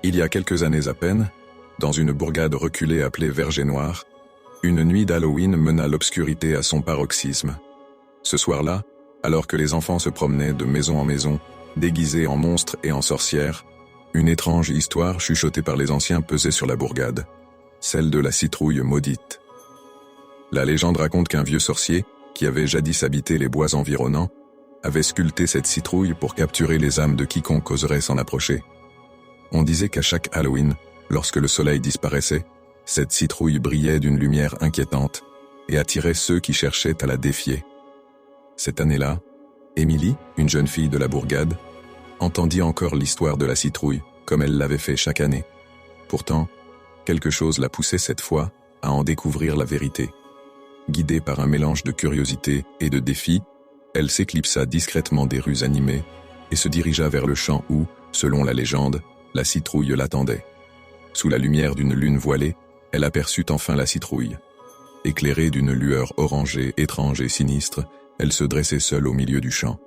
Il y a quelques années à peine, dans une bourgade reculée appelée Verger Noir, une nuit d'Halloween mena l'obscurité à son paroxysme. Ce soir-là, alors que les enfants se promenaient de maison en maison, déguisés en monstres et en sorcières, une étrange histoire chuchotée par les anciens pesait sur la bourgade, celle de la citrouille maudite. La légende raconte qu'un vieux sorcier, qui avait jadis habité les bois environnants, avait sculpté cette citrouille pour capturer les âmes de quiconque oserait s'en approcher. On disait qu'à chaque Halloween, lorsque le soleil disparaissait, cette citrouille brillait d'une lumière inquiétante et attirait ceux qui cherchaient à la défier. Cette année-là, Émilie, une jeune fille de la bourgade, entendit encore l'histoire de la citrouille, comme elle l'avait fait chaque année. Pourtant, quelque chose la poussait cette fois à en découvrir la vérité. Guidée par un mélange de curiosité et de défi, elle s'éclipsa discrètement des rues animées et se dirigea vers le champ où, selon la légende, la citrouille l'attendait. Sous la lumière d'une lune voilée, elle aperçut enfin la citrouille. Éclairée d'une lueur orangée, étrange et sinistre, elle se dressait seule au milieu du champ.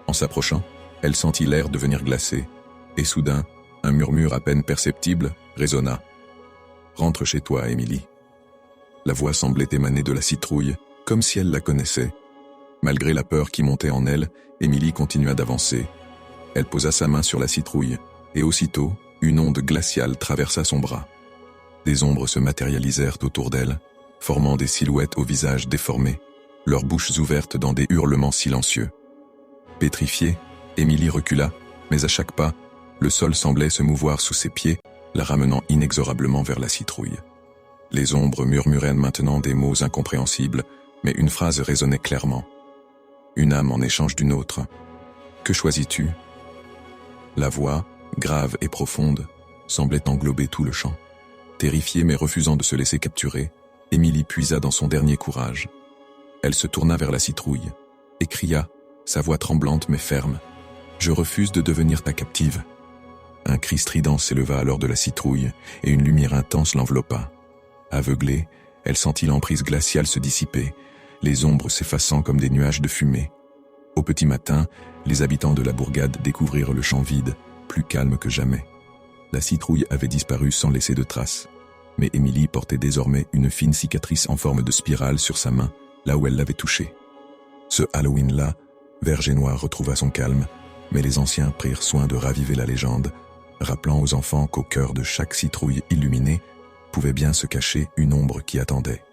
En s'approchant, elle sentit l'air devenir glacé, et soudain, un murmure à peine perceptible résonna. « Rentre chez toi, Émilie. » La voix semblait émaner de la citrouille, comme si elle la connaissait. Malgré la peur qui montait en elle, Émilie continua d'avancer. Elle posa sa main sur la citrouille, et aussitôt, une onde glaciale traversa son bras. Des ombres se matérialisèrent autour d'elle, formant des silhouettes au visage déformé, leurs bouches ouvertes dans des hurlements silencieux. Pétrifiée, Émilie recula, mais à chaque pas, le sol semblait se mouvoir sous ses pieds, la ramenant inexorablement vers la citrouille. Les ombres murmuraient maintenant des mots incompréhensibles, mais une phrase résonnait clairement. Une âme en échange d'une autre. Que choisis-tu ? La voix, grave et profonde, semblait englober tout le champ. Terrifiée mais refusant de se laisser capturer, Émilie puisa dans son dernier courage. Elle se tourna vers la citrouille et cria, sa voix tremblante mais ferme, « Je refuse de devenir ta captive. » Un cri strident s'éleva alors de la citrouille et une lumière intense l'enveloppa. Aveuglée, elle sentit l'emprise glaciale se dissiper, les ombres s'effaçant comme des nuages de fumée. Au petit matin, les habitants de la bourgade découvrirent le champ vide, plus calme que jamais. La citrouille avait disparu sans laisser de traces, mais Émilie portait désormais une fine cicatrice en forme de spirale sur sa main, là où elle l'avait touchée. Ce Halloween-là, Verger Noir retrouva son calme, mais les anciens prirent soin de raviver la légende, rappelant aux enfants qu'au cœur de chaque citrouille illuminée pouvait bien se cacher une ombre qui attendait.